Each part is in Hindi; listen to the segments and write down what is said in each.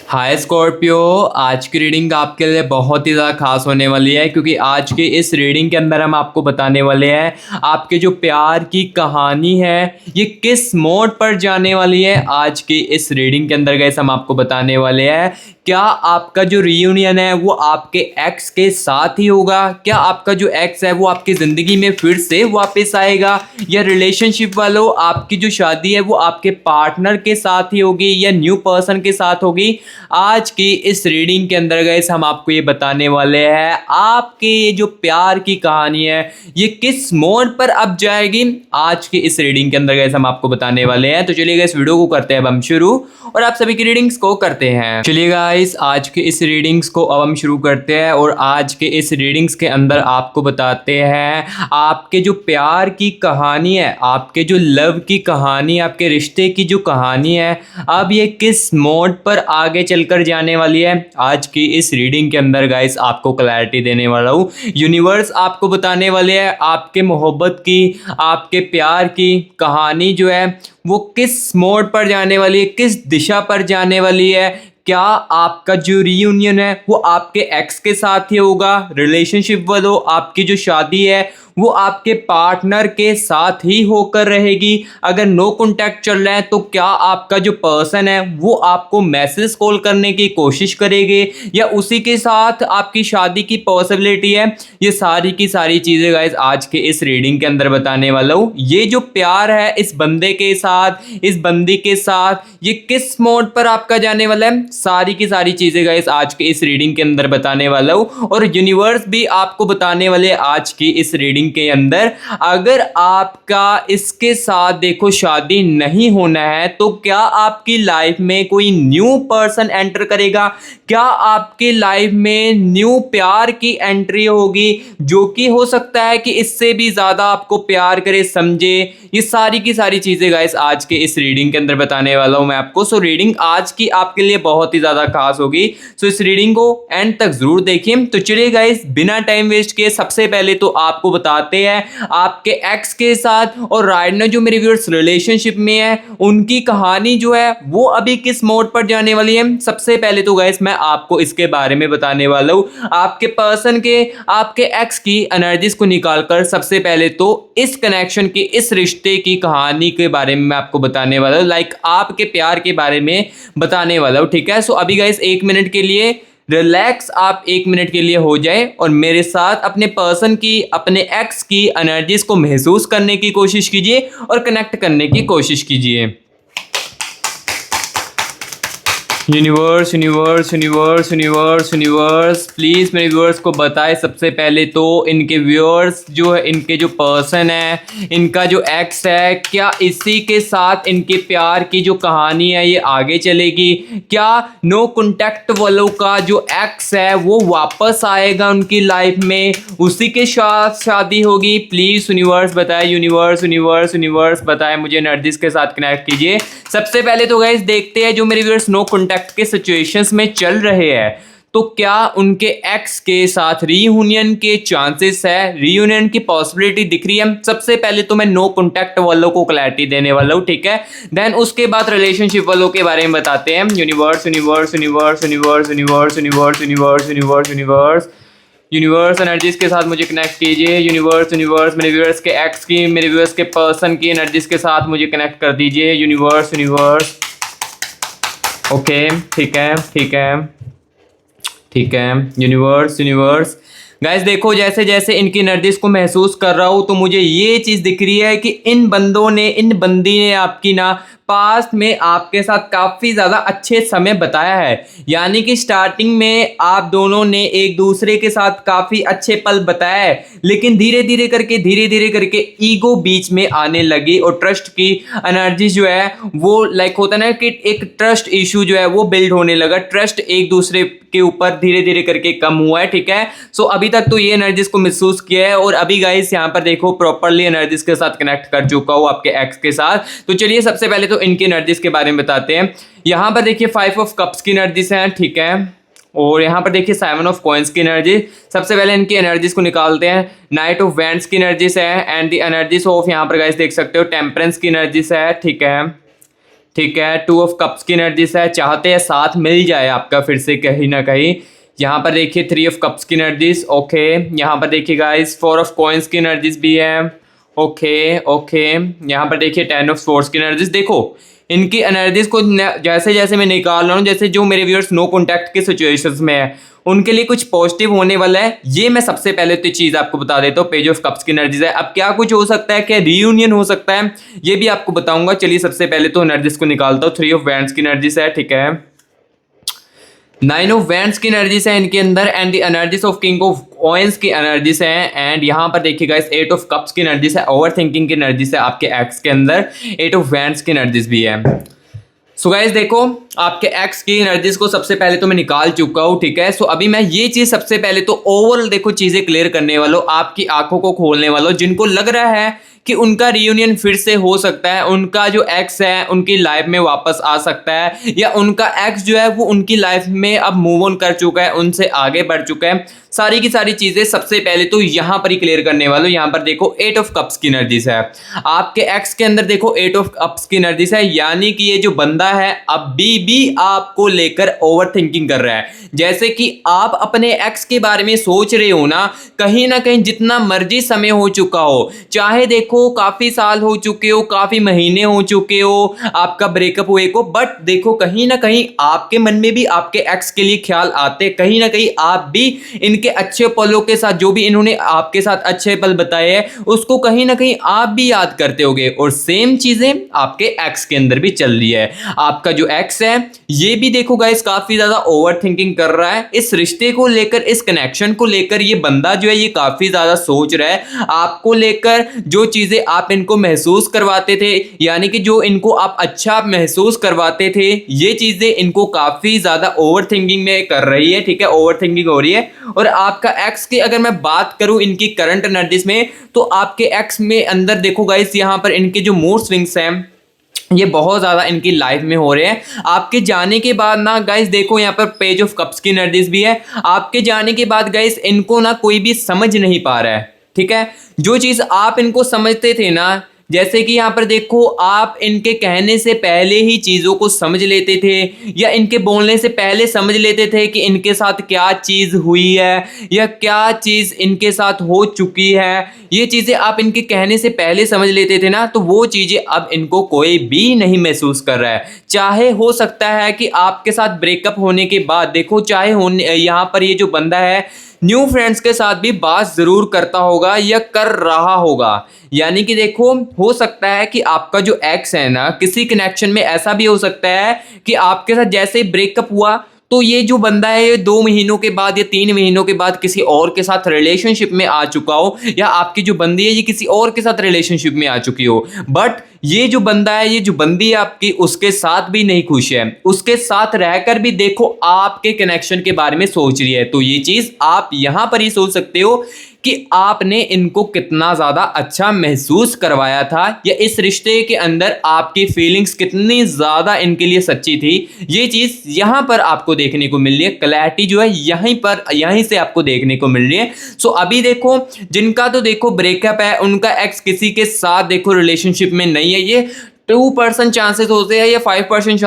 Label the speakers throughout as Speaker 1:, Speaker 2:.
Speaker 1: हाय स्कॉर्पियो। आज की रीडिंग आपके लिए बहुत ही ज़्यादा खास होने वाली है, क्योंकि आज के इस रीडिंग के अंदर हम आपको बताने वाले हैं आपके जो प्यार की कहानी है ये किस मोड पर जाने वाली है। आज की इस रीडिंग के अंदर गाइस हम आपको बताने वाले हैं क्या आपका जो रीयूनियन है वो आपके एक्स के साथ ही होगा, क्या आपका जो एक्स है वो आपकी ज़िंदगी में फिर से वापस आएगा, या रिलेशनशिप वालों आपकी जो शादी है वो आपके पार्टनर के साथ ही होगी या न्यू पर्सन के साथ होगी। आज की इस रीडिंग के अंदर गाइस हम आपको ये बताने वाले हैं आपके ये जो प्यार की कहानी है ये किस मोड पर अब जाएगी। आज की इस रीडिंग के अंदर गाइस हम आपको बताने वाले हैं। तो चलिए गाइस वीडियो को करते हैं अब हम शुरू और आप सभी की रीडिंग्स को करते हैं। चलिए गाइस आज के इस रीडिंग्स को अब हम शुरू करते हैं और आज के इस रीडिंग्स के अंदर आपको बताते हैं आपके जो प्यार की कहानी है, आपके जो लव की कहानी, आपके रिश्ते की जो कहानी है अब ये किस मोड पर आगे चलकर जाने वाली है। आज की इस रीडिंग के अंदर गाइस आपको क्लैरिटी देने वाला हूँ। यूनिवर्स आपको बताने वाले हैं आपके मोहब्बत की, आपके प्यार की कहानी जो है वो किस मोड पर जाने वाली है, किस दिशा पर जाने वाली है। क्या आपका जो रीयूनियन है वो आपके एक्स के साथ ही होगा, रिलेशनशिप वालों आपकी जो शादी है वो आपके पार्टनर के साथ ही होकर रहेगी। अगर नो कॉन्टैक्ट चल रहा है तो क्या आपका जो पर्सन है वो आपको मैसेज कॉल करने की कोशिश करेंगे या उसी के साथ आपकी शादी की पॉसिबिलिटी है। ये सारी की सारी चीज़ें गाइस आज के इस रीडिंग के अंदर बताने वाला हूँ। ये जो प्यार है इस बंदे के साथ, इस बंदी के साथ, ये किस मोड पर आपका जाने वाला है, सारी की सारी चीज़ें गाइस आज के इस रीडिंग के अंदर बताने वाला हूँ। और यूनिवर्स भी आपको बताने वाले आज की इस रीडिंग के अंदर अगर आपका इसके साथ देखो शादी नहीं होना है तो क्या आपकी लाइफ में कोई न्यू पर्सन एंटर करेगा, क्या आपकी लाइफ में न्यू प्यार की एंट्री होगी जो कि हो सकता है कि इससे भी ज्यादा आपको प्यार करे, समझे। ये सारी की सारी चीजें गाइस आज के इस रीडिंग के अंदर बताने वाला हूं मैं आपको। सो रीडिंग आज की आपके लिए बहुत ही ज्यादा खास होगी। सो इस रीडिंग को एंड तक जरूर देखिए। तो चलिए गाइस बिना टाइम वेस्ट किए सबसे पहले तो आपको बताते हैं आपके एक्स के साथ और राइट नाउ जो मेरे व्यूअर्स रिलेशनशिप में है उनकी कहानी जो है वो अभी किस मोड पर जाने वाली है। सबसे पहले तो गाइस मैं आपको इसके बारे में बताने वाला हूं। आपके पर्सन के, आपके एक्स की एनर्जीज को निकालकर सबसे पहले तो इस कनेक्शन की, इस रिश्ते की कहानी के बारे में मैं आपको बताने वाला हूं, लाइक आपके प्यार के बारे में बताने वाला हूं। ठीक है, सो अभी गाइस 1 मिनट के लिए रिलैक्स, आप 1 मिनट के लिए हो जाए और मेरे साथ अपने पर्सन की, अपने एक्स की एनर्जीज को महसूस करने की कोशिश कीजिए और कनेक्ट करने की कोशिश कीजिए। Universe universe universe universe universe please मेरे व्यूअर्स को बताए सबसे पहले तो इनके व्यूअर्स जो है, इनके जो पर्सन है, इनका जो एक्स है, क्या इसी के साथ इनके प्यार की जो कहानी है ये आगे चलेगी। क्या नो कॉन्टैक्ट वालों का जो एक्स है वो वापस आएगा उनकी लाइफ में, उसी के साथ शादी होगी। प्लीज़ यूनिवर्स बताए, यूनिवर्स यूनिवर्स यूनिवर्स बताए, मुझे एनर्जीज के साथ कनेक्ट कीजिए। सबसे पहले तो गाइस देखते हैं जो मेरे व्यूअर्स नो कॉन्टैक्ट के सिचुएशंस में चल रहे हैं तो क्या उनके एक्स के साथ रीयूनियन के चांसेस है, रीयूनियन की पॉसिबिलिटी दिख रही है। सबसे पहले तो मैं नो कॉन्टैक्ट वालों को क्लैरिटी देने वाला हूं, ठीक है। देन उसके बाद रिलेशनशिप वालों के बारे में बताते हैं। Universe universe universe universe universe universe universe universe universe universe energies के साथ मुझे कनेक्ट कीजिए। यूनिवर्स यूनिवर्स मेरे व्यूअर्स के एक्स की, मेरे व्यूअर्स के पर्सन की एनर्जीज के साथ मुझे कनेक्ट कर दीजिए। यूनिवर्स यूनिवर्स ओके, ठीक है ठीक है ठीक है। यूनिवर्स यूनिवर्स गाइस देखो जैसे जैसे इनकी एनर्जीज को महसूस कर रहा हूं तो मुझे ये चीज दिख रही है कि इन बंदों ने, इन बंदी ने आपकी ना पास्ट में आपके साथ काफ़ी ज़्यादा अच्छे समय बताया है। यानी कि स्टार्टिंग में आप दोनों ने एक दूसरे के साथ काफ़ी अच्छे पल बताया है, लेकिन धीरे धीरे करके ईगो बीच में आने लगी और ट्रस्ट की एनर्जी जो है वो लाइक होता है ना कि एक ट्रस्ट इशू जो है वो बिल्ड होने लगा। ट्रस्ट एक दूसरे के ऊपर धीरे धीरे करके कम हुआ है, ठीक है। सो अभी तक तो ये एनर्जीज को महसूस किया है और अभी गाइस यहाँ पर देखो प्रॉपरली एनर्जीज के साथ कनेक्ट कर चुका हूँ आपके एक्स के साथ। तो चलिए सबसे पहले तो इनकी एनर्जीज के बारे में बताते हैं। यहाँ पर देखिए 5 ऑफ कप्स की एनर्जीज हैं, ठीक है। और यहाँ पर देखिए 7 ऑफ कॉइंस की एनर्जी। सबसे पहले इनकी एनर्जीज को निकालते हैं। नाइट ऑफ वैंड्स की एनर्जीज है एंड द एनर्जीज ऑफ यहाँ पर गाइस देख सकते हो टेम्परेंस की एनर्जीज है, ठीक है ठीक है। 2 ऑफ कप्स की एनर्जी से चाहते हैं साथ मिल जाए आपका फिर से कहीं ना कहीं। यहाँ पर देखिए 3 ऑफ कप्स की एनर्जीज, ओके। यहाँ पर देखिए गाइस 4 ऑफ कॉइंस की एनर्जीज भी है, ओके ओके। यहाँ पर देखिए 10 ऑफ स्वॉर्ड्स की एनर्जीज। देखो इनकी एनर्जीज को जैसे जैसे मैं निकाल रहा हूँ, जैसे जो मेरे व्यूअर्स नो कॉन्टैक्ट के सिचुएशंस में है उनके लिए कुछ पॉजिटिव होने वाला है। ये मैं सबसे पहले तो चीज़ आपको बता देता हूँ। पेज ऑफ कप्स की एनर्जीज है। अब क्या कुछ हो सकता है, क्या रीयूनियन हो सकता है, ये भी आपको बताऊंगा। चलिए सबसे पहले तो एनर्जीज को निकालता हूँ। 3 ऑफ वैंड्स की एनर्जीज है, ठीक है। 9 ऑफ वैंड्स की एनर्जीज है इनके अंदर, and the energies of king of coins की एनर्जीज है। एंड यहाँ पर देखिए गाइस 8 ऑफ कप्स की एनर्जीज है, ओवर थिंकिंग की एनर्जीज है आपके एक्स के अंदर। 8 ऑफ वैंड्स की एनर्जीज भी है। सो गाइस देखो आपके एक्स की एनर्जीज को सबसे पहले तो मैं निकाल चुका हूँ, ठीक है। सो अभी मैं ये चीज सबसे पहले तो ओवरऑल देखो चीजें क्लियर करने वालों, आपकी आंखों को खोलने वालों। जिनको लग रहा है कि उनका रियूनियन फिर से हो सकता है, उनका जो एक्स है उनकी लाइफ में वापस आ सकता है, या उनका एक्स जो है वो उनकी लाइफ में अब मूव ऑन कर चुका है, उनसे आगे बढ़ चुका है, सारी की सारी चीजें सबसे पहले तो यहां पर ही क्लियर करने वालों। यहां पर देखो 8 ऑफ कप्स की एनर्जीज है आपके एक्स के अंदर। देखो 8 ऑफ कप्स की एनर्जीज है, यानी कि ये जो बंदा है अभी भी आपको लेकर ओवर थिंकिंग कर रहा है। जैसे कि आप अपने एक्स के बारे में सोच रहे हो ना कहीं जितना मर्जी समय हो चुका हो, चाहे देखो काफी साल हो चुके हो, काफी महीने हो चुके हो आपका ब्रेकअप हुए को, बट देखो कहीं ना कहीं आपके मन में भी आपके एक्स के लिए ख्याल आते, कहीं ना कहीं आप भी इनके अच्छे पलों के साथ, जो भी इन्होंने आपके साथ अच्छे पल बताए हैं उसको कहीं ना कहीं आप भी याद करते होगे। और सेम चीजें आपके एक्स के अंदर भी चल रही है। आपका जो एक्स है ये भी देखो गाइस काफी ज्यादा ओवर थिंकिंग कर रहा है इस रिश्ते को लेकर, इस कनेक्शन को लेकर। ये बंदा जो है ये काफी ज्यादा सोच रहा है आपको लेकर। जो चीजें आप इनको महसूस करवाते थे, यानी कि जो इनको आप अच्छा महसूस करवाते थे, ये चीजें इनको काफी ज्यादा ओवर थिंकिंग में कर रही है, ठीक है। ओवर थिंकिंग हो रही है। और आपका एक्स की अगर मैं बात करूं इनकी करंट एनर्जीज में, तो आपके एक्स में अंदर देखो गाइस यहां पर इनके जो मूड स्विंग्स हैं ये बहुत ज्यादा इनकी लाइफ में हो रहे हैं। आपके जाने के बाद ना गाइस देखो यहाँ पर पेज ऑफ कप्स की एनर्जीज भी है। आपके जाने के बाद गाइस इनको ना कोई भी समझ नहीं पा रहा है, ठीक है। जो चीज आप इनको समझते थे ना, जैसे कि यहाँ पर देखो आप इनके कहने से पहले ही चीज़ों को समझ लेते थे, या इनके बोलने से पहले समझ लेते थे कि इनके साथ क्या चीज़ हुई है या क्या चीज़ इनके साथ हो चुकी है। ये चीज़ें आप इनके कहने से पहले समझ लेते थे ना, तो वो चीज़ें अब इनको कोई भी नहीं महसूस कर रहा है। चाहे हो सकता है कि आपके साथ ब्रेकअप होने के बाद देखो, चाहे होने यहाँ पर ये जो बंदा है न्यू फ्रेंड्स के साथ भी बात जरूर करता होगा या कर रहा होगा। यानी कि देखो हो सकता है कि आपका जो एक्स है ना, किसी कनेक्शन में ऐसा भी हो सकता है कि आपके साथ जैसे ही ब्रेकअप हुआ तो ये जो बंदा है ये 2 महीनों के बाद या 3 महीनों के बाद किसी और के साथ रिलेशनशिप में आ चुका हो, या आपकी जो बंदी है ये किसी और के साथ रिलेशनशिप में आ चुकी हो। बट ये जो बंदा है, ये जो बंदी है आपकी, उसके साथ भी नहीं खुश है, उसके साथ रहकर भी देखो आपके कनेक्शन के बारे में सोच रही है। तो ये चीज आप यहां पर ही सोच सकते हो कि आपने इनको कितना ज्यादा अच्छा महसूस करवाया था, या इस रिश्ते के अंदर आपकी फीलिंग्स कितनी ज्यादा इनके लिए सच्ची थी। ये चीज यहां पर आपको देखने को मिल रही है। क्लैरिटी जो है यहीं से आपको देखने को मिल रही है। सो अभी देखो जिनका तो देखो ब्रेकअप है, उनका एक्स किसी के साथ देखो रिलेशनशिप में नहीं है, ये 2% चांसेस होते हैं या 5%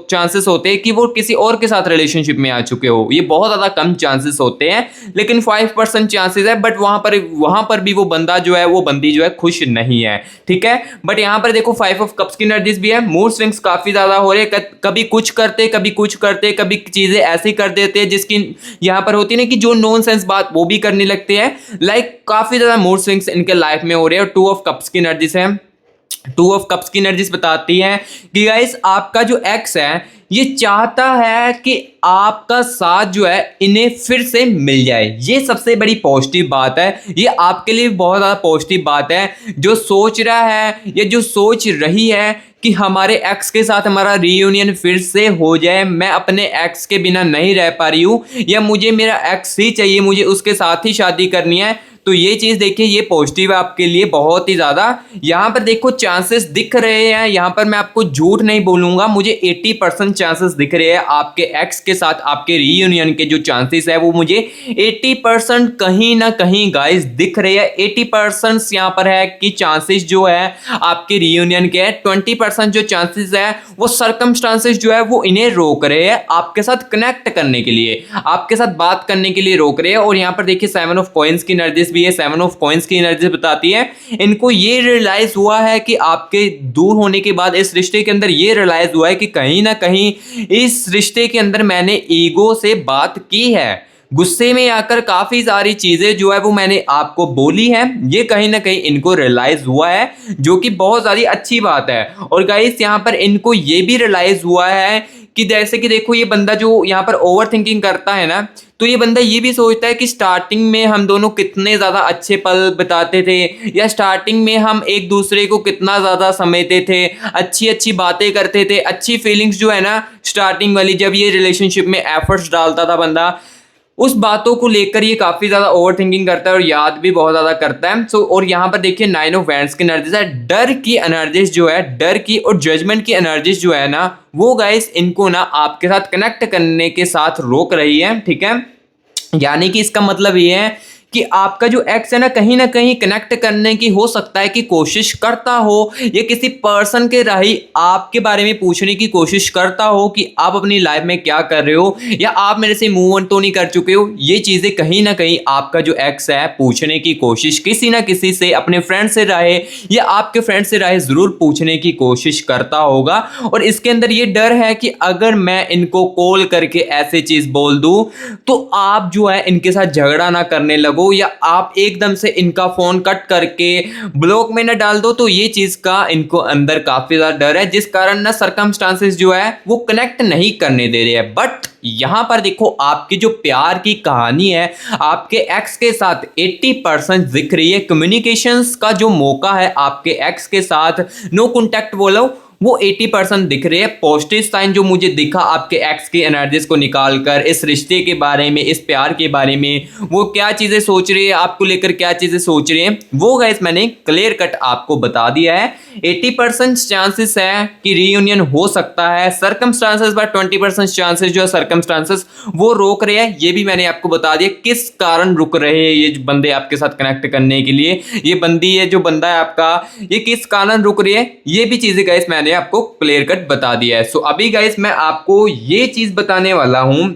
Speaker 1: चांसेस होते हैं कि वो किसी और के साथ रिलेशनशिप में आ चुके हो। ये बहुत ज़्यादा कम चांसेस होते हैं, लेकिन 5% चांसेस है। बट वहां पर भी वो बंदा जो है, वो बंदी जो है खुश नहीं है, ठीक है। बट यहाँ पर देखो 5 ऑफ कप्स की एनर्जीज भी है। मूड स्विंग्स काफ़ी ज़्यादा हो रहे हैं, कभी कुछ करते कभी कुछ करते, कभी चीज़ें ऐसी कर देते हैं जिसकी यहाँ पर होती है ना कि जो नॉन सेंस बात वो भी करने लगते हैं। लाइक काफ़ी ज़्यादा मूड स्विंग्स इनके लाइफ में हो रहे हैं। और 2 ऑफ कप्स की एनर्जीज है। 2 ऑफ कप्स की एनर्जीज बताती हैं कि गाइस आपका जो एक्स है ये चाहता है कि आपका साथ जो है इन्हें फिर से मिल जाए। ये सबसे बड़ी पॉजिटिव बात है, ये आपके लिए बहुत ज़्यादा पॉजिटिव बात है। जो सोच रहा है या जो सोच रही है कि हमारे एक्स के साथ हमारा रीयूनियन फिर से हो जाए, मैं अपने एक्स के बिना नहीं रह पा रही हूँ, या मुझे मेरा एक्स ही चाहिए, मुझे उसके साथ ही शादी करनी है, तो ये चीज़ देखिए ये पॉजिटिव है आपके लिए बहुत ही ज़्यादा। यहाँ पर देखो चांसेस दिख रहे हैं, यहाँ पर मैं आपको झूठ नहीं बोलूँगा, मुझे 80% चांसेस दिख रहे हैं आपके एक्स के साथ आपके रीयूनियन के जो चांसेस है वो मुझे 80% कहीं ना कहीं गाइस दिख रहे हैं। 80% यहाँ पर है कि चांसेस जो है आपके रीयूनियन के, 20% जो चांसेस है वो सर्कमस्टांसेस जो है वो इन्हें रोक रहे हैं आपके साथ कनेक्ट करने के लिए, आपके साथ बात करने के लिए रोक रहे हैं। और यहाँ पर देखिए 7 ऑफ कॉइंस की एनर्जीज भी है, 7 ऑफ कॉइंस की एनर्जीज बताती है इनको ये रियलाइज हुआ है कि आपके दूर होने के बाद इस रिश्ते के अंदर ये रियलाइज हुआ है कि कहीं ना कहीं इस रिश्ते के अंदर मैंने ईगो से बात की है, गुस्से में आकर काफी सारी चीजें जो है वो मैंने आपको बोली है, ये कहीं ना कहीं इनको रियलाइज हुआ है, जो कि बहुत सारी अच्छी बात है। और गाइस यहाँ पर इनको ये भी रियलाइज हुआ है कि जैसे कि देखो ये बंदा जो यहाँ पर ओवर थिंकिंग करता है ना, तो ये बंदा ये भी सोचता है कि स्टार्टिंग में हम दोनों कितने ज़्यादा अच्छे पल बिताते थे, या स्टार्टिंग में हम एक दूसरे को कितना ज़्यादा समझते थे, अच्छी अच्छी बातें करते थे, अच्छी फीलिंग्स जो है ना स्टार्टिंग वाली, जब ये रिलेशनशिप में एफर्ट्स डालता था बंदा, उस बातों को लेकर ये काफी ज्यादा ओवर थिंकिंग करता है और याद भी बहुत ज्यादा करता है। सो और यहाँ पर देखिए 9 ऑफ वैंड्स की एनर्जीज है, डर की एनर्जीज जो है, डर की और जजमेंट की एनर्जीज जो है ना वो गाइस इनको ना आपके साथ कनेक्ट करने के साथ रोक रही है, ठीक है। यानी कि इसका मतलब ये है कि आपका जो एक्स है ना कहीं कनेक्ट करने की हो सकता है कि कोशिश करता हो, या किसी पर्सन के राही आपके बारे में पूछने की कोशिश करता हो कि आप अपनी लाइफ में क्या कर रहे हो, या आप मेरे से मूव ऑन तो नहीं कर चुके हो। ये चीज़ें कहीं ना कहीं आपका जो एक्स है पूछने की कोशिश किसी ना किसी से, अपने फ्रेंड से रहे या आपके फ्रेंड से रहे, ज़रूर पूछने की कोशिश करता होगा। और इसके अंदर ये डर है कि अगर मैं इनको कॉल करके ऐसे चीज़ बोल दूँ तो आप जो है इनके साथ झगड़ा ना करने लगो, या आप एकदम से इनका फोन कट करके ब्लॉक में ना डाल दो। तो ये चीज का इनको अंदर काफी ज्यादा डर है, जिस कारण ना सर्कमस्टांसेस जो है वो कनेक्ट नहीं करने दे रहे हैं। बट यहां पर देखो आपकी जो प्यार की कहानी है आपके एक्स के साथ 80% दिख रही है। कम्युनिकेशंस का जो मौका है आपके एक्स के साथ, नो कॉन्टैक्ट बोलो, वो 80% दिख रहे हैं। पॉजिटिव साइन जो मुझे दिखा आपके एक्स की एनर्जीज को निकालकर, इस रिश्ते के बारे में, इस प्यार के बारे में, वो क्या चीज़ें सोच रही है आपको लेकर, क्या चीज़ें सोच रही हैं, वो गाइस मैंने क्लियर कट आपको बता दिया है। 80% चांसेस है कि रीयूनियन हो सकता है, सर्कमस्टांसेस पर 20% चांसेस जो है सर्कमस्टांसेस वो रोक रहे हैं। ये भी मैंने आपको बता दिया किस कारण रुक रहे हैं ये जो बंदे आपके साथ कनेक्ट करने के लिए, ये बंदी है जो बंदा है आपका, ये किस कारण रुक रही है, ये भी चीज़ें गाइस मैंने आपको क्लियर कट बता दिया है। सो अभी गाइस मैं आपको ये चीज बताने वाला हूं,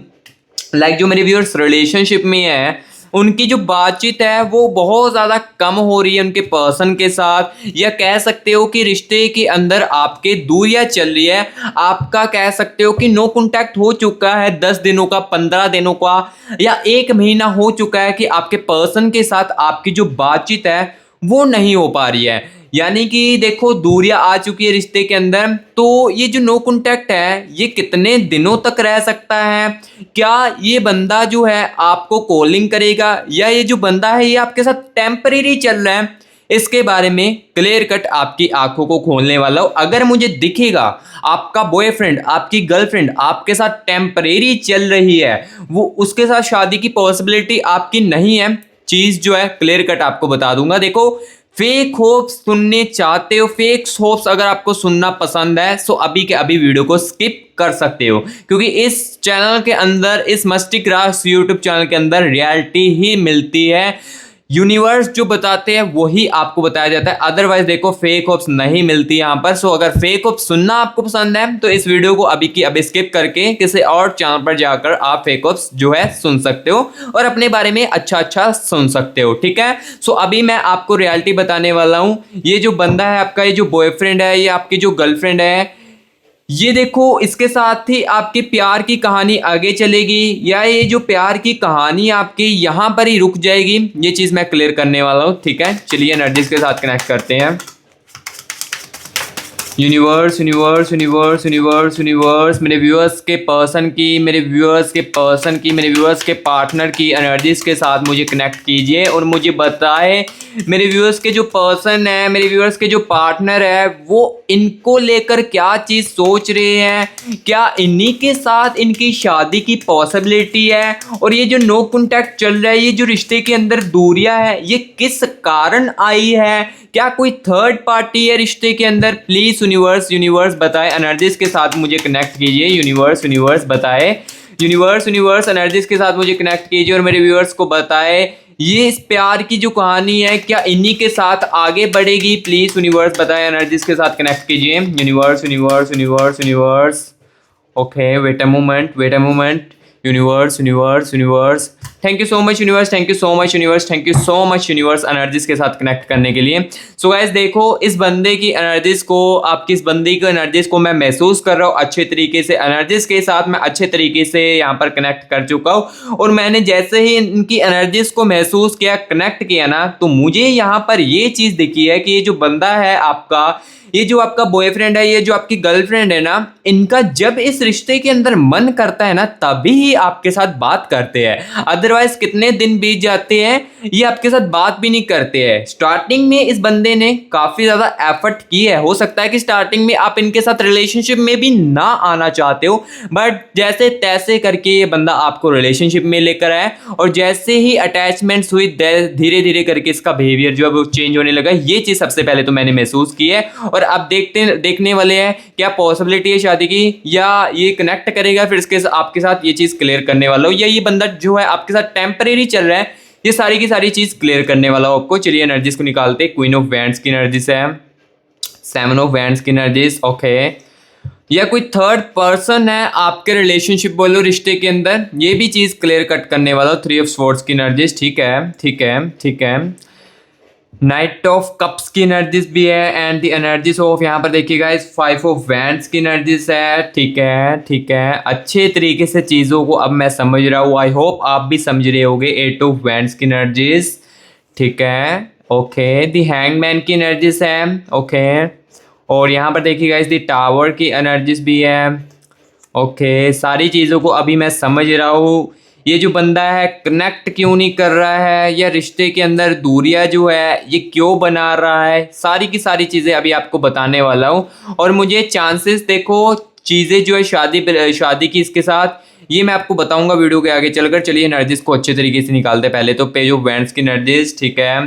Speaker 1: लाइक जो मेरे व्यूअर्स रिलेशनशिप में है उनकी जो बातचीत है वो बहुत ज़्यादा कम हो रही है उनके पर्सन के साथ, या कह सकते हो कि रिश्ते के अंदर आपके दूरियां चल रही है। आपका कह सकते हो कि नो कॉन्टैक्ट हो चुका है 10 दिनों का, 15 दिनों का, या 1 महीना हो चुका है कि आपके पर्सन के साथ आपकी जो बातचीत है वो नहीं हो पा रही है। यानी कि देखो दूरियां आ चुकी है रिश्ते के अंदर। तो ये जो नो कॉन्टैक्ट है ये कितने दिनों तक रह सकता है? क्या ये बंदा जो है आपको कॉलिंग करेगा, या ये जो बंदा है ये आपके साथ टेम्परेरी चल रहा है? इसके बारे में क्लियर कट आपकी आंखों को खोलने वाला हूं। अगर मुझे दिखेगा आपका बॉयफ्रेंड, आपकी गर्लफ्रेंड आपके साथ टेम्परेरी चल रही है, वो उसके साथ शादी की पॉसिबिलिटी आपकी नहीं है, चीज जो है क्लियर कट आपको बता दूंगा। देखो फेक होप्स सुनने चाहते हो, फेक होप्स अगर आपको सुनना पसंद है तो अभी के अभी वीडियो को स्किप कर सकते हो, क्योंकि इस चैनल के अंदर, इस मस्ती क्राफ्ट यूट्यूब चैनल के अंदर रियलिटी ही मिलती है। यूनिवर्स जो बताते हैं वही आपको बताया जाता है, अदरवाइज देखो फेक होप्स नहीं मिलती यहाँ पर। सो अगर फेक होप्स सुनना आपको पसंद है तो इस वीडियो को अभी की अभी स्किप करके किसी और चैनल पर जाकर आप फेक होप्स जो है सुन सकते हो और अपने बारे में अच्छा सुन सकते हो, ठीक है। सो अभी मैं आपको रियलिटी बताने वाला हूँ। ये जो बंदा है आपका, ये जो बॉयफ्रेंड है, ये आपकी जो गर्लफ्रेंड है, ये देखो इसके साथ ही आपके प्यार की कहानी आगे चलेगी, या ये जो प्यार की कहानी आपकी यहाँ पर ही रुक जाएगी, ये चीज़ मैं क्लियर करने वाला हूँ, ठीक है। चलिए एनर्जीज के साथ कनेक्ट करते हैं। Universe universe universe universe universe मेरे व्यूअर्स के पर्सन की, मेरे व्यूअर्स के पर्सन की, मेरे व्यूअर्स के पार्टनर की एनर्जीज के साथ मुझे कनेक्ट कीजिए और मुझे बताएं मेरे व्यूअर्स के जो पर्सन है, मेरे व्यूअर्स के जो पार्टनर है, वो इनको लेकर क्या चीज़ सोच रहे हैं, क्या इन्हीं के साथ इनकी शादी की पॉसिबिलिटी है, और ये जो नो कॉन्टैक्ट चल रहा है, ये जो रिश्ते के अंदर दूरियां है, ये किस कारण आई है, क्या कोई थर्ड पार्टी है रिश्ते के अंदर। प्लीज यूनिवर्स यूनिवर्स बताए, एनर्जीज के साथ मुझे कनेक्ट कीजिए। यूनिवर्स यूनिवर्स बताए, यूनिवर्स यूनिवर्स एनर्जीज के साथ मुझे कनेक्ट कीजिए और मेरे व्यूअर्स को बताए ये इस प्यार की जो कहानी है क्या इन्हीं के साथ आगे बढ़ेगी। प्लीज यूनिवर्स बताए, एनर्जीज के साथ कनेक्ट कीजिए। Universe universe universe universe okay, wait a moment, wait a moment. Universe universe universe, thank you so much universe, thank you so much universe, thank you so much universe energies के साथ कनेक्ट करने के लिए। सो गाइस देखो, इस बंदे की एनर्जीज को, आपकी इस बंदे की एनर्जीज को मैं महसूस कर रहा हूँ अच्छे तरीके से। एनर्जीज के साथ मैं अच्छे तरीके से यहाँ पर कनेक्ट कर चुका हूँ और मैंने जैसे ही इनकी एनर्जीज को महसूस किया, कनेक्ट किया ना, तो मुझे यहाँ पर ये चीज़ दिखी है कि ये जो बंदा है आपका, ये जो आपका बॉयफ्रेंड है, ये जो आपकी गर्लफ्रेंड है ना, इनका जब इस रिश्ते के अंदर मन करता है ना, तभी ही आपके साथ बात करते हैं। अदरवाइज कितने दिन बीत जाते हैं ये आपके साथ बात भी नहीं करते हैं। स्टार्टिंग में इस बंदे ने काफी ज्यादा एफर्ट की है, हो सकता है कि स्टार्टिंग में आप इनके साथ रिलेशनशिप में भी ना आना चाहते हो, बट जैसे तैसे करके ये बंदा आपको रिलेशनशिप में लेकर आया और जैसे ही अटैचमेंट्स हुई, धीरे धीरे करके इसका बिहेवियर जो है वो चेंज होने लगा। ये चीज सबसे पहले तो मैंने महसूस की है और अब देखने वाले हैं क्या पॉसिबिलिटी है शादी की, या ये कनेक्ट करेगा फिर इसके आपके साथ। ये चीज क्लियर करने वाला हूँ, या ये बंदा जो है आपके साथ टेम्परेरी चल रहा है, ये सारी की सारी चीज क्लियर करने वाला हूँ आपको। चलिए एनर्जीज को निकालते। क्वीन ऑफ वैंड्स की एनर्जीज है, सेवन ऑफ वैंड्स की एनर्जीज, ओके। या कोई थर्ड पर्सन है आपके रिलेशनशिप बोलो रिश्ते के अंदर, ये भी चीज क्लियर कट करने वाला हूँ। थ्री ऑफ स्वॉर्ड्स की एनर्जीज, ठीक है ठीक है ठीक है। नाइट ऑफ कप्स की एनर्जीज भी है एंड द एनर्जीज ऑफ, यहाँ पर देखिएगा इस फाइव ऑफ वैंड्स की एनर्जीज है, ठीक है ठीक है। अच्छे तरीके से चीज़ों को अब मैं समझ रहा हूँ, आई होप आप भी समझ रहे होगे। एट ऑफ वैंड्स की एनर्जीज, ठीक है ओके। द हैंगमैन की एनर्जीज है, ओके। और यहाँ पर देखिएगा इस द टावर की एनर्जीज भी है, ओके। सारी चीज़ों को अभी मैं समझ रहा हूँ। ये जो बंदा है कनेक्ट क्यों नहीं कर रहा है, या रिश्ते के अंदर दूरियां जो है ये क्यों बना रहा है, सारी की सारी चीज़ें अभी आपको बताने वाला हूँ। और मुझे चांसेस देखो, चीज़ें जो है शादी की इसके साथ, ये मैं आपको बताऊंगा वीडियो के आगे चलकर। चलिए एनर्जीज को अच्छे तरीके से निकालते। पहले तो पेज ऑफ वैंड्स की एनर्जीज, ठीक है।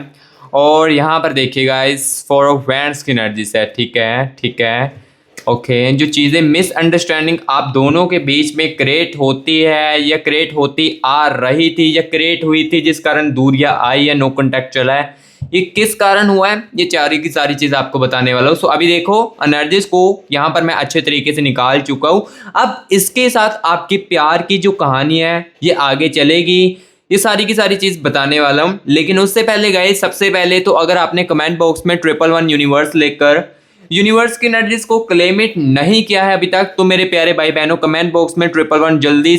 Speaker 1: और यहाँ पर देखिएगा इस फोर ऑफ वैंड्स की एनर्जीज है, ठीक है ठीक है ओके। जो चीज़ें मिसअंडरस्टैंडिंग आप दोनों के बीच में क्रिएट होती है या क्रिएट होती आ रही थी या क्रिएट हुई थी, जिस कारण दूरियां आई या नो कॉन्टैक्ट चला है, ये किस कारण हुआ है, ये सारी की सारी चीज़ आपको बताने वाला हूँ। सो अभी देखो एनर्जीज को यहाँ पर मैं अच्छे तरीके से निकाल चुका हूँ। अब इसके साथ आपकी प्यार की जो कहानी है ये आगे चलेगी, ये सारी की सारी चीज़ बताने वाला हूँ। लेकिन उससे पहले गाइस, सबसे पहले तो अगर आपने कमेंट बॉक्स में 111 यूनिवर्स लेकर यूनिवर्स की एनर्जीज को क्लेम इट नहीं किया है अभी तक, तो मेरे प्यारे भाई बहनों कमेंट बॉक्स में 111 जल्दी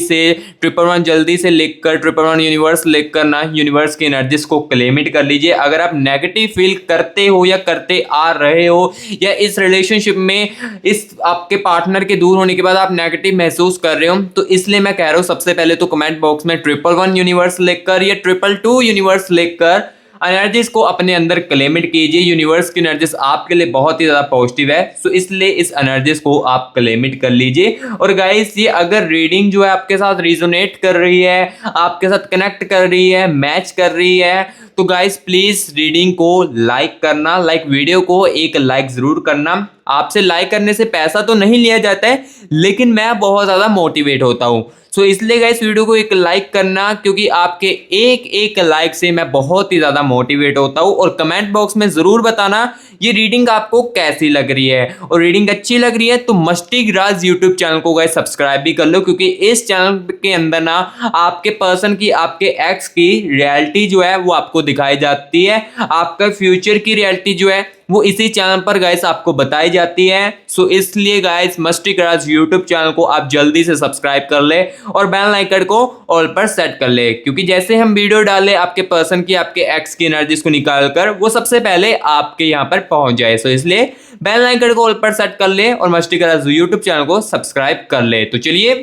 Speaker 1: से लिखकर 111 यूनिवर्स लिखकर ना यूनिवर्स की एनर्जीज को क्लेम इट कर लीजिए। अगर आप नेगेटिव फील करते हो या करते आ रहे हो, या इस रिलेशनशिप में इस आपके पार्टनर के दूर होने के बाद आप नेगेटिव महसूस कर रहे हो, तो इसलिए मैं कह रहा हूँ सबसे पहले तो कमेंट बॉक्स में 111 यूनिवर्स लिखकर या 222 यूनिवर्स लिखकर एनर्जीज को अपने अंदर क्लेमिट कीजिए। यूनिवर्स की एनर्जीज आपके लिए बहुत ही ज्यादा पॉजिटिव है, सो इसलिए इस एनर्जीज को आप क्लेमिट कर लीजिए। और गाइस, ये अगर रीडिंग जो है आपके साथ रिजोनेट कर रही है, आपके साथ कनेक्ट कर रही है, मैच कर रही है, तो गाइस प्लीज रीडिंग को लाइक करना, लाइक वीडियो को एक लाइक जरूर करना। आपसे लाइक करने से पैसा तो नहीं लिया जाता है, लेकिन मैं बहुत ज्यादा मोटिवेट होता हूँ। सो इसलिए गाइस वीडियो को एक लाइक करना, क्योंकि आपके एक एक लाइक से मैं बहुत ही ज़्यादा मोटिवेट होता हूँ। और कमेंट बॉक्स में ज़रूर बताना ये रीडिंग आपको कैसी लग रही है, और रीडिंग अच्छी लग रही है तो मस्ती राज यूट्यूब चैनल को गाइस सब्सक्राइब भी कर लो, क्योंकि इस चैनल के अंदर ना आपके पर्सन की, आपके एक्स की रियलिटी जो है वो आपको दिखाई जाती है, आपका फ्यूचर की रियलिटी जो है वो इसी चैनल पर गाइस आपको बताई जाती है। सो इसलिए गाइस मस्ती क्राफ्ट यूट्यूब चैनल को आप जल्दी से सब्सक्राइब कर ले और बेल आइकन को ऑल पर सेट कर ले, क्योंकि जैसे हम वीडियो डाले आपके पर्सन की, आपके एक्स की एनर्जीज को निकाल कर वो सबसे पहले आपके यहाँ पर पहुंच जाए। सो इसलिए बेल आइकन को ऑल पर सेट कर ले और मस्ती क्राफ्ट यूट्यूब चैनल को सब्सक्राइब कर ले। तो चलिए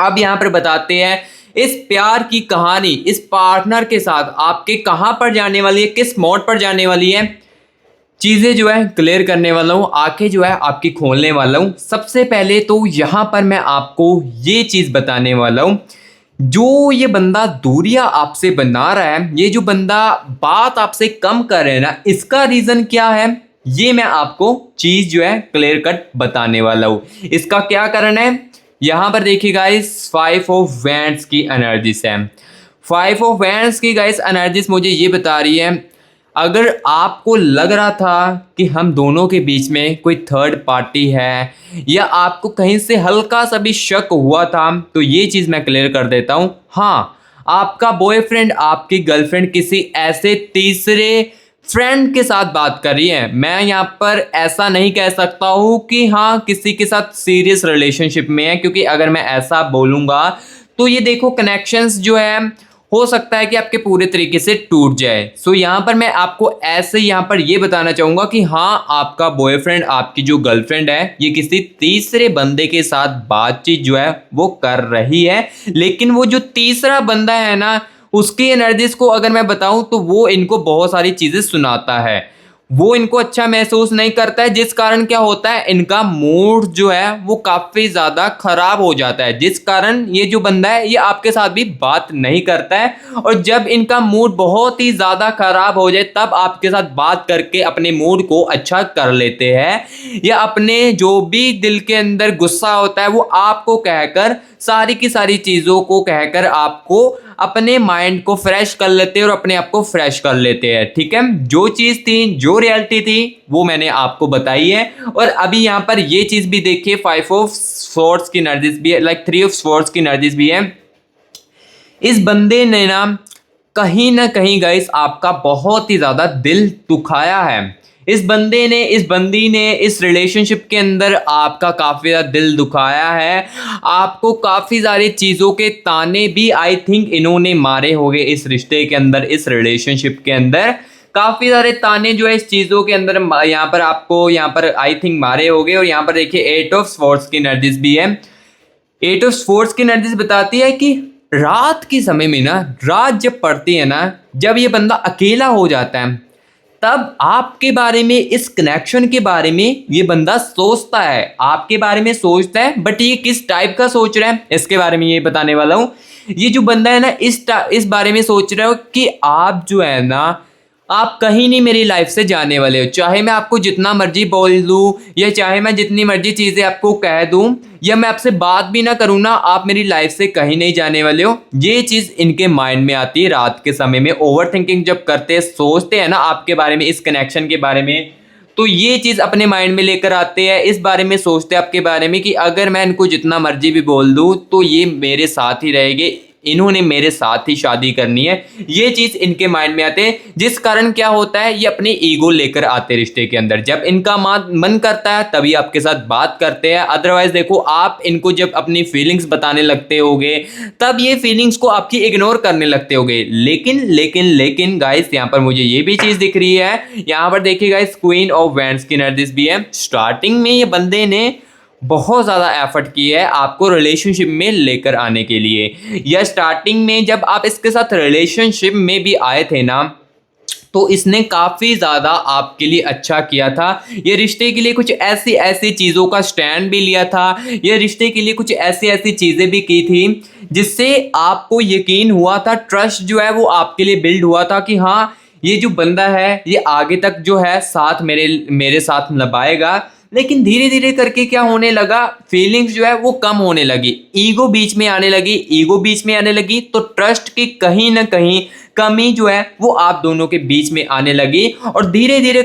Speaker 1: अब यहाँ पर बताते हैं इस प्यार की कहानी इस पार्टनर के साथ आपके कहां पर जाने वाली है, किस मोड पर जाने वाली है, चीजें जो है क्लियर करने वाला हूं, आंखें जो है आपकी खोलने वाला हूं। सबसे पहले तो यहां पर मैं आपको ये चीज बताने वाला हूं, जो ये बंदा दूरियां आपसे बना रहा है, ये जो बंदा बात आपसे कम कर रहे हैं ना, इसका रीजन क्या है, ये मैं आपको चीज जो है क्लियर कट बताने वाला हूं। इसका क्या कारण है, यहां पर देखिए गाइस 5 ऑफ वैंड्स की एनर्जीज है। 5 ऑफ वैंड्स की गाइस एनर्जीज मुझे ये बता रही है, अगर आपको लग रहा था कि हम दोनों के बीच में कोई थर्ड पार्टी है या आपको कहीं से हल्का सा भी शक हुआ था, तो ये चीज़ मैं क्लियर कर देता हूँ। हाँ, आपका बॉयफ्रेंड आपकी गर्लफ्रेंड किसी ऐसे तीसरे फ्रेंड के साथ बात कर रही है। मैं यहाँ पर ऐसा नहीं कह सकता हूँ कि हाँ किसी के साथ सीरियस रिलेशनशिप में है, क्योंकि अगर मैं ऐसा बोलूँगा तो ये देखो कनेक्शंस जो है हो सकता है कि आपके पूरे तरीके से टूट जाए। सो यहाँ पर मैं आपको ऐसे यहाँ पर ये बताना चाहूँगा कि हाँ आपका बॉयफ्रेंड, आपकी जो गर्लफ्रेंड है, ये किसी तीसरे बंदे के साथ बातचीत जो है वो कर रही है। लेकिन वो जो तीसरा बंदा है ना, उसकी एनर्जीज को अगर मैं बताऊं तो वो इनको बहुत सारी चीजें सुनाता है, वो इनको अच्छा महसूस नहीं करता है, जिस कारण क्या होता है, इनका मूड जो है वो काफी ज्यादा खराब हो जाता है, जिस कारण ये जो बंदा है ये आपके साथ भी बात नहीं करता है। और जब इनका मूड बहुत ही ज्यादा खराब हो जाए तब आपके साथ बात करके अपने मूड को अच्छा कर लेते हैं, या अपने जो भी दिल के अंदर गुस्सा होता है वो आपको कहकर, सारी की सारी चीजों को कहकर आपको अपने माइंड को फ्रेश कर लेते हैं और अपने आप को फ्रेश कर लेते हैं। ठीक है, जो चीज थी, जो रियलिटी थी वो मैंने आपको बताई है। और अभी यहाँ पर ये चीज भी देखिए 5 ऑफ स्वॉर्ड्स की एनर्जीज भी है, लाइक 3 ऑफ स्वॉर्ड्स की एनर्जीज भी है। इस बंदे ने ना कहीं गाइस आपका बहुत ही ज्यादा दिल दुखाया है। इस बंदी ने इस रिलेशनशिप के अंदर आपका काफ़ी ज़्यादा दिल दुखाया है, आपको काफ़ी सारी चीज़ों के ताने भी आई थिंक इन्होंने मारे होंगे इस रिश्ते के अंदर, इस रिलेशनशिप के अंदर काफ़ी सारे ताने जो है इस चीज़ों के अंदर यहाँ पर आपको यहाँ पर आई थिंक मारे होंगे। और यहाँ पर देखिए 8 ऑफ स्वॉर्ड्स की एनर्जीज भी है। 8 ऑफ स्वॉर्ड्स की एनर्जीज बताती है कि रात के समय में ना, रात जब पड़ती है ना, जब ये बंदा अकेला हो जाता है, तब आपके बारे में, इस कनेक्शन के बारे में ये बंदा सोचता है, आपके बारे में सोचता है। बट ये किस टाइप का सोच रहा है इसके बारे में ये बताने वाला हूँ। ये जो बंदा है ना, इस बारे में सोच रहा हो कि आप जो है ना, आप कहीं नहीं मेरी लाइफ से जाने वाले हो, चाहे मैं आपको जितना मर्जी बोल दूं या चाहे मैं जितनी मर्जी चीज़ें आपको कह दूं या मैं आपसे बात भी ना करूं ना, आप मेरी लाइफ से कहीं नहीं जाने वाले हो। ये चीज़ इनके माइंड में आती है रात के समय में, ओवर थिंकिंग जब करते हैं, सोचते हैं ना आपके बारे में, इस कनेक्शन के बारे में, तो ये चीज़ अपने माइंड में लेकर आते हैं, इस बारे में सोचते हैं आपके बारे में कि अगर मैं इनको जितना मर्जी भी बोल दूं तो ये मेरे साथ ही रहेंगे, इन्होंने मेरे साथ ही शादी करनी है। ये चीज इनके माइंड में आते हैं, जिस कारण क्या होता है, ये अपनी ईगो लेकर आते हैं रिश्ते के अंदर। जब इनका मन करता है तभी आपके साथ बात करते हैं, अदरवाइज देखो आप इनको जब अपनी फीलिंग्स बताने लगते होगे तब ये फीलिंग्स को आपकी इग्नोर करने लगते होगे। लेकिन गाइस यहाँ पर मुझे ये भी चीज दिख रही है, यहाँ पर देखिए गाइस क्वीन ऑफ वैंड्स की एनर्जीज भी है। स्टार्टिंग में ये बंदे ने बहुत ज़्यादा एफर्ट की है आपको रिलेशनशिप में लेकर आने के लिए, या स्टार्टिंग में जब आप इसके साथ रिलेशनशिप में भी आए थे ना, तो इसने काफ़ी ज़्यादा आपके लिए अच्छा किया था। ये रिश्ते के लिए कुछ ऐसी ऐसी चीज़ों का स्टैंड भी लिया था, ये रिश्ते के लिए कुछ ऐसी ऐसी चीज़ें भी की थी जिससे आपको यकीन हुआ था, ट्रस्ट जो है वो आपके लिए बिल्ड हुआ था कि हाँ ये जो बंदा है ये आगे तक जो है साथ मेरे साथ निभाएगा। लेकिन धीरे धीरे करके क्या होने लगा, फीलिंग्स जो है वो कम होने लगी, ईगो बीच में आने लगी, तो ट्रस्ट की कहीं ना कहीं कमी जो है वो आप दोनों के बीच में आने लगी। और धीरे धीरे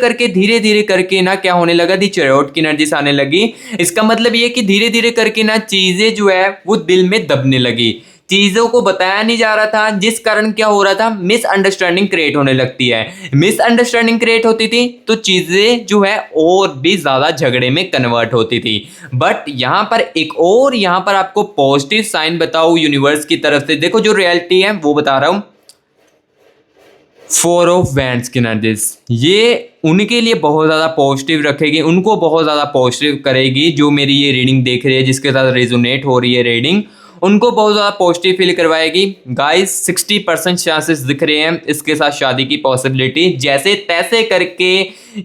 Speaker 1: करके ना क्या होने लगा, दी चैरियट की एनर्जी आने लगी। इसका मतलब ये कि धीरे धीरे करके ना चीजें जो है वो दिल में दबने लगी, चीजों को बताया नहीं जा रहा था, जिस कारण क्या हो रहा था, मिसअंडरस्टैंडिंग क्रिएट होने लगती है। मिसअंडरस्टैंडिंग क्रिएट होती थी तो चीजें जो है और भी ज्यादा झगड़े में कन्वर्ट होती थी। बट यहां पर एक और यहां पर आपको पॉजिटिव साइन बताऊं यूनिवर्स की तरफ से, देखो जो रियलिटी है वो बता रहा हूं। फोर ऑफ वैंड्स की एनर्जीज ये उनके लिए बहुत ज़्यादा पॉजिटिव रखेगी, उनको बहुत ज़्यादा पॉजिटिव करेगी। जो मेरी ये रीडिंग देख रही है, जिसके साथ रेजोनेट हो रही है रीडिंग, उनको बहुत ज़्यादा पॉजिटिव फील करवाएगी। गाइस 60% चांसेस दिख रहे हैं इसके साथ शादी की पॉसिबिलिटी, जैसे तैसे करके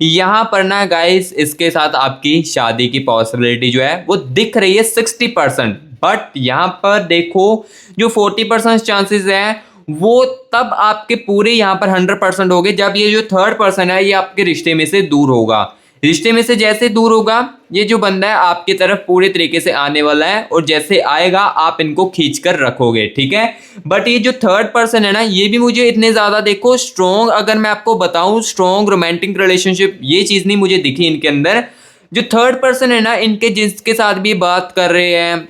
Speaker 1: यहाँ पर ना गाइस इसके साथ आपकी शादी की पॉसिबिलिटी जो है वो दिख रही है 60%। बट यहाँ पर देखो जो 40% चांसेस है वो तब आपके पूरे यहाँ पर 100% हो गए जब ये जो थर्ड पर्सन है ये आपके रिश्ते में से दूर होगा। रिश्ते में से जैसे दूर होगा, ये जो बंदा है आपकी तरफ पूरे तरीके से आने वाला है, और जैसे आएगा आप इनको खींच कर रखोगे, ठीक है। बट ये जो थर्ड पर्सन है ना, ये भी मुझे इतने ज्यादा देखो स्ट्रॉन्ग, अगर मैं आपको बताऊं स्ट्रॉन्ग रोमांटिक रिलेशनशिप, ये चीज नहीं मुझे दिखी इनके अंदर। जो थर्ड पर्सन है ना, इनके जिसके साथ भी बात कर रहे हैं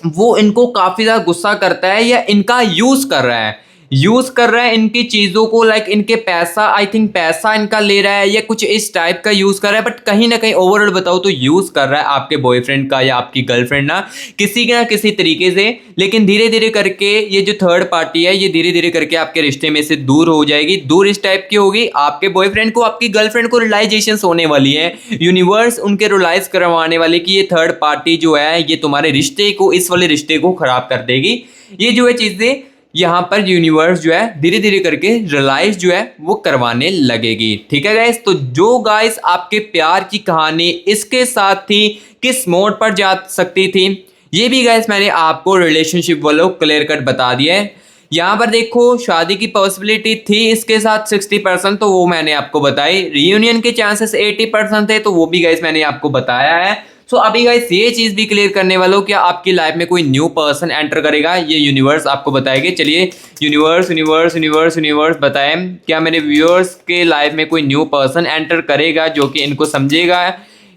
Speaker 1: वो इनको काफी ज्यादा गुस्सा करता है या इनका यूज कर रहा है, इनकी चीजों को, लाइक इनके पैसा, आई थिंक पैसा इनका ले रहा है या कुछ इस टाइप का यूज कर रहा है। बट कहीं ना कहीं ओवरऑल बताओ तो यूज कर रहा है आपके बॉयफ्रेंड का या आपकी गर्लफ्रेंड ना किसी तरीके से। लेकिन धीरे धीरे करके ये जो थर्ड पार्टी है ये धीरे धीरे करके आपके रिश्ते में से दूर हो जाएगी। दूर इस टाइप की होगी, आपके बॉयफ्रेंड को आपकी गर्लफ्रेंड को रियलाइजेशन होने वाली है, यूनिवर्स उनके रियलाइज करवाने वाले कि ये थर्ड पार्टी जो है ये तुम्हारे रिश्ते को, इस वाले रिश्ते को खराब कर देगी। ये जो है चीजें यहाँ पर यूनिवर्स जो है धीरे धीरे करके रियलाइज जो है वो करवाने लगेगी, ठीक है गाइस। तो जो गाइस आपके प्यार की कहानी इसके साथ थी, किस मोड पर जा सकती थी, ये भी गाइस मैंने आपको रिलेशनशिप वालों क्लियर कट बता दिया है। यहाँ पर देखो शादी की पॉसिबिलिटी थी इसके साथ 60%, तो वो मैंने आपको बताई। रियूनियन के चांसेस 80% थे, तो वो भी गाइस मैंने आपको बताया है। सो अभी गाइस ये चीज भी क्लियर करने वालों, क्या आपकी लाइफ में कोई न्यू पर्सन एंटर करेगा, ये यूनिवर्स आपको बताएगा। चलिए यूनिवर्स यूनिवर्स यूनिवर्स यूनिवर्स बताएं, क्या मेरे व्यूअर्स के लाइफ में कोई न्यू पर्सन एंटर करेगा जो कि इनको समझेगा,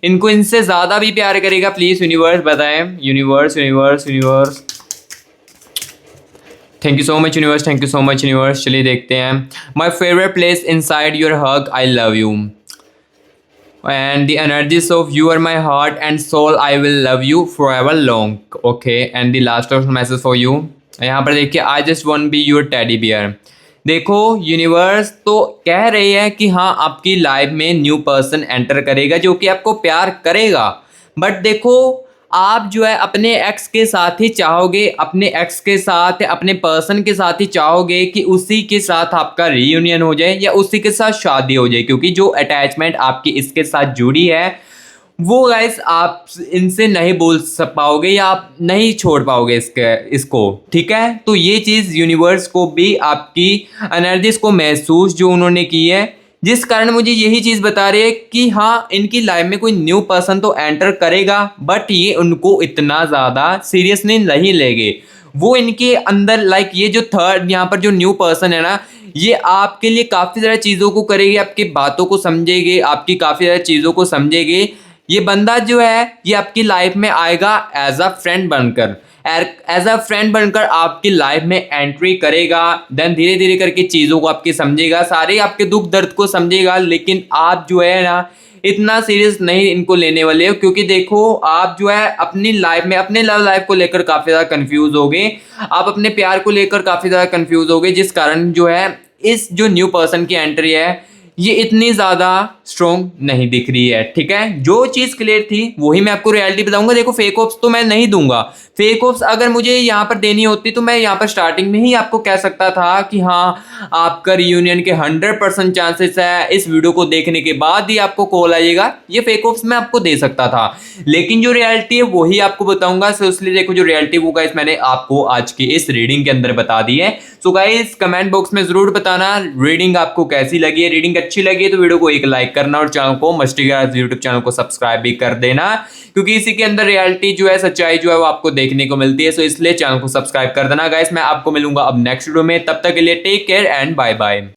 Speaker 1: इनको इनसे ज्यादा भी प्यार करेगा। प्लीज यूनिवर्स बताएं, universe universe universe. Thank you so much universe, thank you so much universe. चलिए देखते हैं। My favourite place in side your hug, I love you and the energies of you are my heart and soul, I will love you forever long. Okay, and the last of message for you, यहाँ पर देखिए, I just want be your teddy bear। देखो यूनिवर्स तो कह रही है कि हाँ आपकी लाइफ में न्यू पर्सन एंटर करेगा जो कि आपको प्यार करेगा। बट देखो आप जो है अपने एक्स के साथ ही चाहोगे, अपने एक्स के साथ, अपने पर्सन के साथ ही चाहोगे कि उसी के साथ आपका रीयूनियन हो जाए या उसी के साथ शादी हो जाए, क्योंकि जो अटैचमेंट आपकी इसके साथ जुड़ी है वो गाइस आप इनसे नहीं बोल पाओगे या आप नहीं छोड़ पाओगे इसको, ठीक है। तो ये चीज़ यूनिवर्स को भी आपकी एनर्जीज को महसूस जो उन्होंने की है, जिस कारण मुझे यही चीज़ बता रही है कि हाँ इनकी लाइफ में कोई न्यू पर्सन तो एंटर करेगा, बट ये उनको इतना ज़्यादा सीरियसली नहीं लेंगे। वो इनके अंदर लाइक ये जो थर्ड यहाँ पर जो न्यू पर्सन है ना, ये आपके लिए काफ़ी ज़्यादा चीज़ों को करेगी, आपकी बातों को समझेगी, आपकी काफ़ी ज़्यादा चीज़ों को समझेगी। ये बंदा जो है ये आपकी लाइफ में आएगा एज अ फ्रेंड बनकर, एज अ फ्रेंड बनकर आपकी लाइफ में एंट्री करेगा। देन धीरे धीरे करके चीज़ों को आपकी समझेगा, सारे आपके दुख दर्द को समझेगा। लेकिन आप जो है ना इतना सीरियस नहीं इनको लेने वाले हो, क्योंकि देखो आप जो है अपनी लाइफ में, अपने लव लाइफ को लेकर काफ़ी ज़्यादा कंफ्यूज हो गए, आप अपने प्यार को लेकर काफ़ी ज़्यादा कंफ्यूज हो गए, जिस कारण जो है इस जो न्यू पर्सन की एंट्री है ये इतनी ज़्यादा स्ट्रॉन्ग नहीं दिख रही है, ठीक है। जो चीज़ क्लियर थी वही मैं आपको रियलिटी बताऊंगा। देखो फेक होप्स तो मैं नहीं दूंगा, फेक होप्स अगर मुझे यहाँ पर देनी होती तो मैं यहाँ पर स्टार्टिंग में ही आपको कह सकता था कि हाँ आपका रियूनियन के 100% चांसेस है, इस वीडियो को देखने के बाद ही आपको कॉल आएगा, ये फेक होप्स मैं आपको दे सकता था। लेकिन जो रियलिटी है वही आपको बताऊंगा। सो इसलिए देखो जो रियलिटी वो गाइस मैंने आपको आज की इस रीडिंग के अंदर बता दी है। सो गाइस कमेंट बॉक्स में जरूर बताना रीडिंग आपको कैसी लगी है। रीडिंग अच्छी लगी है तो वीडियो को एक लाइक करना और चैनल को मस्टी गाइस यूट्यूब चैनल को सब्सक्राइब भी कर देना, क्योंकि इसी के अंदर रियलिटी जो है, सच्चाई जो है वो आपको देखने को मिलती है। सो इसलिए चैनल को सब्सक्राइब कर देना गाइस। मैं आपको मिलूंगा अब नेक्स्ट वीडियो में, तब तक के लिए take care and bye bye.